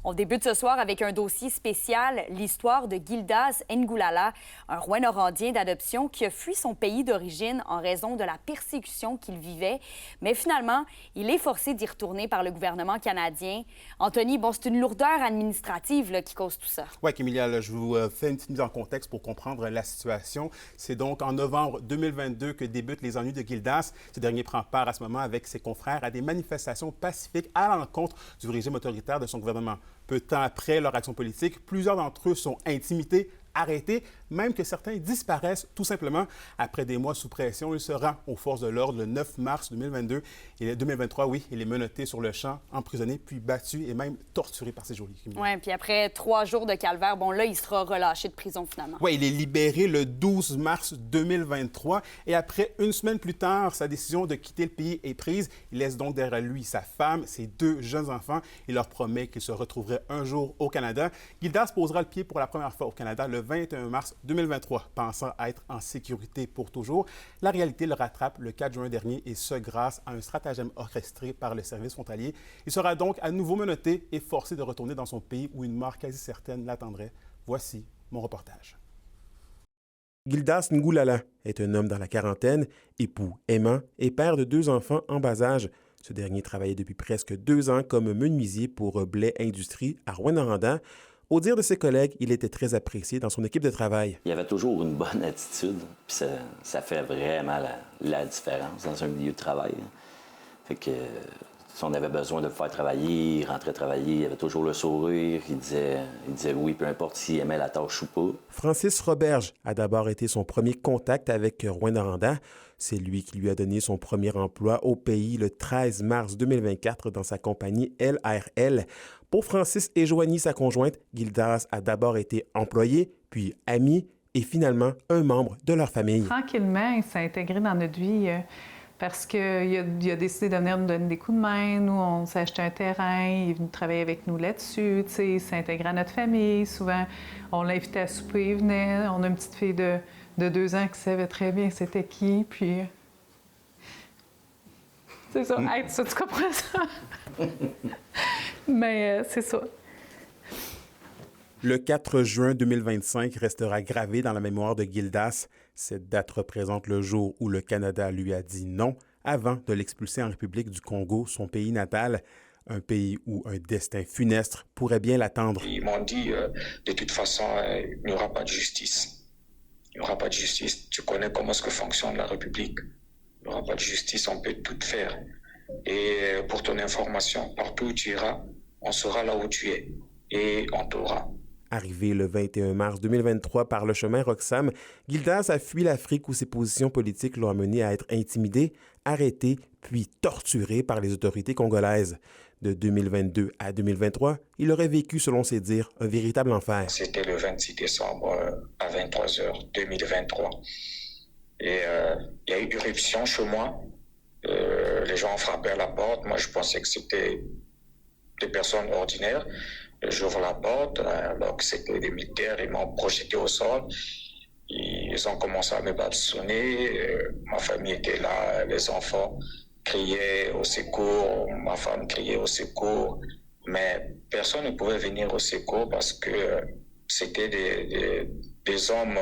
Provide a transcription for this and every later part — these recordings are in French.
On débute ce soir avec un dossier spécial, l'histoire de Gildas Ngoulala, un Rouyn-Norandien d'adoption qui a fui son pays d'origine en raison de la persécution qu'il vivait. Mais finalement, il est forcé d'y retourner par le gouvernement canadien. Anthony, bon, c'est une lourdeur administrative là, qui cause tout ça. Oui, Camélia, là, je vous fais une petite mise en contexte pour comprendre la situation. C'est donc en novembre 2022 que débutent les ennuis de Gildas. Ce dernier prend part à ce moment avec ses confrères à des manifestations pacifiques à l'encontre du régime autoritaire de son gouvernement. Peu de temps après leur action politique, plusieurs d'entre eux sont intimidés, arrêtés, même que certains disparaissent tout simplement. Après des mois sous pression, il se rend aux forces de l'ordre le 9 mars 2023, oui, il est menotté sur le champ, emprisonné, puis battu et même torturé par ses geôliers. Oui, puis après 3 jours de calvaire, bon là, il sera relâché de prison finalement. Oui, il est libéré le 12 mars 2023 et après une semaine plus tard, sa décision de quitter le pays est prise. Il laisse donc derrière lui sa femme, ses 2 jeunes enfants. Il leur promet qu'il se retrouverait un jour au Canada. Gildas posera le pied pour la première fois au Canada le 21 mars 2023, pensant être en sécurité pour toujours. La réalité le rattrape le 4 juin dernier et ce grâce à un stratagème orchestré par le service frontalier. Il sera donc à nouveau menotté et forcé de retourner dans son pays où une mort quasi certaine l'attendrait. Voici mon reportage. Gildas Ngoulala est un homme dans la quarantaine, époux aimant et père de 2 enfants en bas âge. Ce dernier travaillait depuis presque 2 ans comme menuisier pour Blais Industrie à Rouyn-Noranda. Au dire de ses collègues, il était très apprécié dans son équipe de travail. Il avait toujours une bonne attitude, puis ça fait vraiment la différence dans un milieu de travail. Fait que si on avait besoin de le faire travailler, il rentrait travailler, il avait toujours le sourire, il disait oui, peu importe s'il aimait la tâche ou pas. Francis Roberge a d'abord été son premier contact avec Rouyn-Noranda. C'est lui qui lui a donné son premier emploi au pays le 13 mars 2024 dans sa compagnie LRL. Pour Francis et Joanie, sa conjointe, Gildas a d'abord été employé, puis ami et finalement un membre de leur famille. Tranquillement, il s'est intégré dans notre vie parce qu'il a décidé de venir nous donner des coups de main. Nous, on s'est acheté un terrain, il est venu travailler avec nous là-dessus. Il s'est intégré à notre famille. Souvent, on l'invitait à souper, il venait. On a une petite fille de 2 ans qui savait très bien c'était qui, puis... C'est ça. Hey, tu comprends ça? Mais c'est ça. Le 4 juin 2025 restera gravé dans la mémoire de Gildas. Cette date représente le jour où le Canada lui a dit non avant de l'expulser en République du Congo, son pays natal, un pays où un destin funeste pourrait bien l'attendre. Ils m'ont dit, de toute façon, il n'y aura pas de justice. Il n'y aura pas de justice. Tu connais comment est-ce que fonctionne la République. Il n'y aura pas de justice, on peut tout faire. Et pour ton information, partout où tu iras, on saura là où tu es et on t'aura. Arrivé le 21 mars 2023 par le chemin Roxham, Gildas a fui l'Afrique où ses positions politiques l'ont amené à être intimidé, arrêté, puis torturé par les autorités congolaises. De 2022 à 2023, il aurait vécu, selon ses dires, un véritable enfer. C'était le 26 décembre à 23h 2023. Et il y a eu irruption chez moi. Les gens ont frappé à la porte. Moi, je pensais que c'était des personnes ordinaires. J'ouvre la porte, alors que c'était des militaires, ils m'ont projeté au sol. Ils ont commencé à me bastonner. Ma famille était là, les enfants criaient au secours, ma femme criait au secours. Mais personne ne pouvait venir au secours parce que c'était des hommes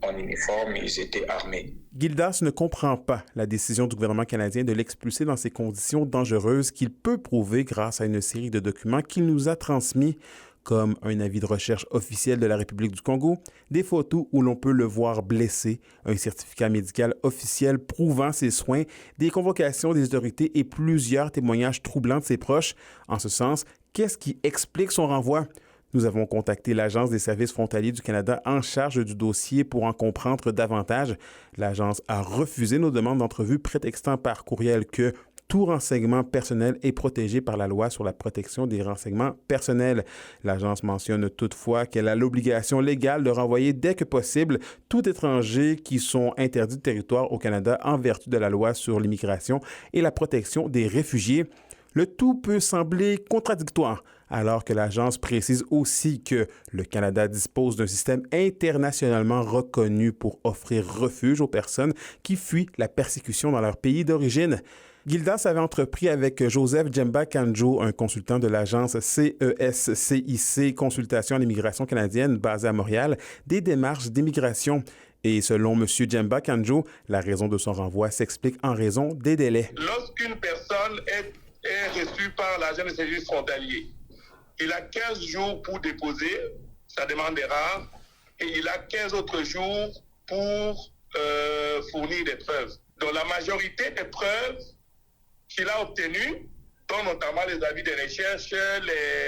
en uniforme, ils étaient armés. Gildas ne comprend pas la décision du gouvernement canadien de l'expulser dans ces conditions dangereuses qu'il peut prouver grâce à une série de documents qu'il nous a transmis, comme un avis de recherche officiel de la République du Congo, des photos où l'on peut le voir blessé, un certificat médical officiel prouvant ses soins, des convocations des autorités et plusieurs témoignages troublants de ses proches. En ce sens, qu'est-ce qui explique son renvoi? Nous avons contacté l'Agence des services frontaliers du Canada en charge du dossier pour en comprendre davantage. L'agence a refusé nos demandes d'entrevue, prétextant par courriel que tout renseignement personnel est protégé par la loi sur la protection des renseignements personnels. L'agence mentionne toutefois qu'elle a l'obligation légale de renvoyer dès que possible tout étranger qui sont interdits de territoire au Canada en vertu de la loi sur l'immigration et la protection des réfugiés. Le tout peut sembler contradictoire, alors que l'agence précise aussi que le Canada dispose d'un système internationalement reconnu pour offrir refuge aux personnes qui fuient la persécution dans leur pays d'origine. Gildas avait entrepris avec Joseph Djemba Kanjo, un consultant de l'agence CESCIC, Consultation à l'immigration canadienne basée à Montréal, des démarches d'immigration. Et selon M. Djemba Kanjo, la raison de son renvoi s'explique en raison des délais. Lorsqu'une personne est reçue par l'agent de services frontaliers, il a 15 jours pour déposer sa demande d'erreur et il a 15 autres jours pour fournir des preuves. Donc la majorité des preuves qu'il a obtenues, dont notamment les avis de recherche,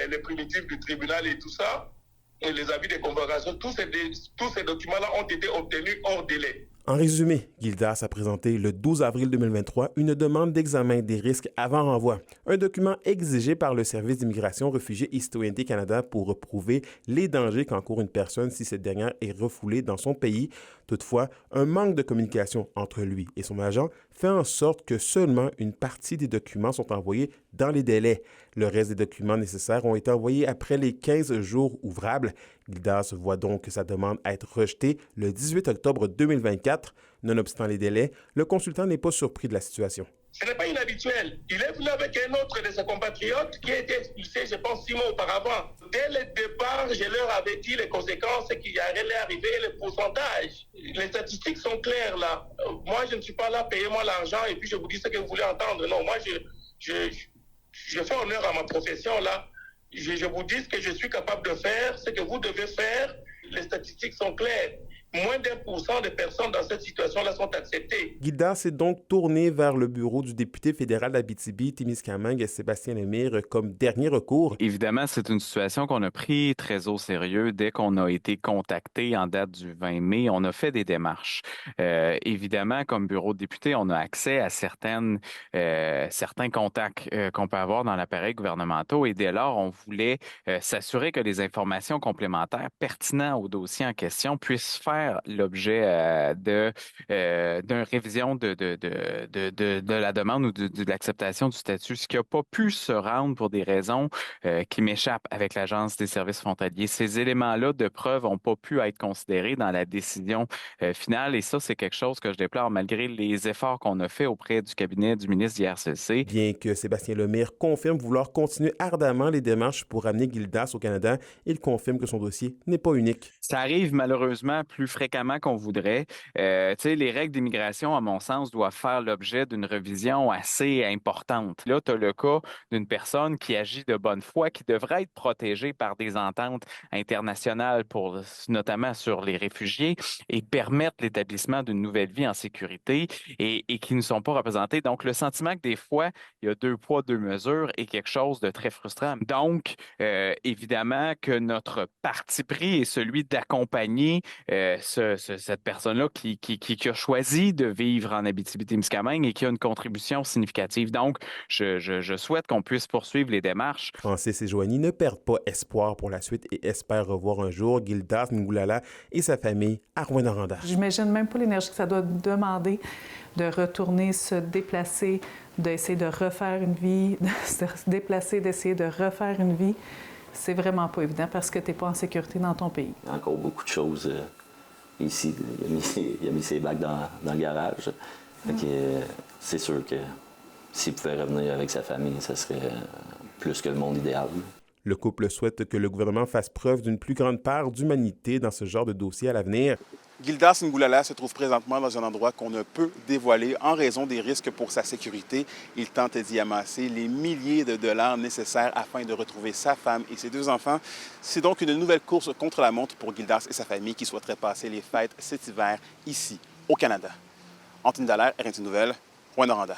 les primitifs du tribunal et tout ça, et les avis de convocation, tous ces documents-là ont été obtenus hors délai. En résumé, Gildas a présenté le 12 avril 2023 une demande d'examen des risques avant renvoi, un document exigé par le Service d'immigration, réfugiés et citoyenneté Canada pour prouver les dangers qu'encourt une personne si cette dernière est refoulée dans son pays. Toutefois, un manque de communication entre lui et son agent fait en sorte que seulement une partie des documents sont envoyés dans les délais. Le reste des documents nécessaires ont été envoyés après les 15 jours ouvrables. Gildas voit donc sa demande être rejetée le 18 octobre 2024. Nonobstant les délais, le consultant n'est pas surpris de la situation. Ce n'est pas inhabituel. Il est venu avec un autre de ses compatriotes qui a été expulsé, je pense, 6 mois auparavant. Dès le départ, je leur avais dit les conséquences qui allait arriver, les pourcentages. Les statistiques sont claires là. Moi, je ne suis pas là, payez-moi l'argent et puis je vous dis ce que vous voulez entendre. Non, moi, je fais honneur à ma profession là. Je vous dis ce que je suis capable de faire, ce que vous devez faire. Les statistiques sont claires. Moins d'1% de personnes dans cette situation-là sont acceptées. Gildas s'est donc tourné vers le bureau du député fédéral d'Abitibi-Témiscamingue, Sébastien Lemire, comme dernier recours. Évidemment, c'est une situation qu'on a pris très au sérieux. Dès qu'on a été contacté en date du 20 mai, on a fait des démarches. Évidemment, comme bureau de député, on a accès à certains contacts qu'on peut avoir dans l'appareil gouvernemental et dès lors, on voulait s'assurer que les informations complémentaires pertinentes au dossier en question puissent faire l'objet d'une révision de la demande ou de l'acceptation du statut, ce qui n'a pas pu se rendre pour des raisons qui m'échappent avec l'Agence des services frontaliers. Ces éléments-là de preuve n'ont pas pu être considérés dans la décision finale et ça, c'est quelque chose que je déplore malgré les efforts qu'on a fait auprès du cabinet du ministre du RCC. Bien que Sébastien Lemire confirme vouloir continuer ardemment les démarches pour amener Gildas au Canada, il confirme que son dossier n'est pas unique. Ça arrive malheureusement plus fréquemment qu'on voudrait. Les règles d'immigration, à mon sens, doivent faire l'objet d'une révision assez importante. Là, tu as le cas d'une personne qui agit de bonne foi, qui devrait être protégée par des ententes internationales, notamment sur les réfugiés, et permettre l'établissement d'une nouvelle vie en sécurité et qui ne sont pas représentés. Donc, le sentiment que des fois, il y a 2 poids, 2 mesures est quelque chose de très frustrant. Donc, évidemment que notre parti pris est celui d'accompagner cette personne-là qui a choisi de vivre en Abitibi-Témiscamingue et qui a une contribution significative. Donc, je souhaite qu'on puisse poursuivre les démarches. Francis et Joanie ne perdent pas espoir pour la suite et espèrent revoir un jour Gildas Ngulala et sa famille à Rouyn-Noranda. J'imagine même pas l'énergie que ça doit demander de retourner se déplacer, d'essayer de refaire une vie, de se déplacer, d'essayer de refaire une vie. C'est vraiment pas évident parce que tu n'es pas en sécurité dans ton pays. Il y a encore beaucoup de choses ici. Il a mis ses bacs dans le garage. Fait que, c'est sûr que s'il pouvait revenir avec sa famille, ça serait plus que le monde idéal. Le couple souhaite que le gouvernement fasse preuve d'une plus grande part d'humanité dans ce genre de dossier à l'avenir. Gildas Ngulala se trouve présentement dans un endroit qu'on ne peut dévoiler en raison des risques pour sa sécurité. Il tente d'y amasser les milliers de dollars nécessaires afin de retrouver sa femme et ses 2 enfants. C'est donc une nouvelle course contre la montre pour Gildas et sa famille qui souhaiteraient passer les fêtes cet hiver ici, au Canada. Anthony Dallaire, RNC Nouvelles, Rouyn-Noranda.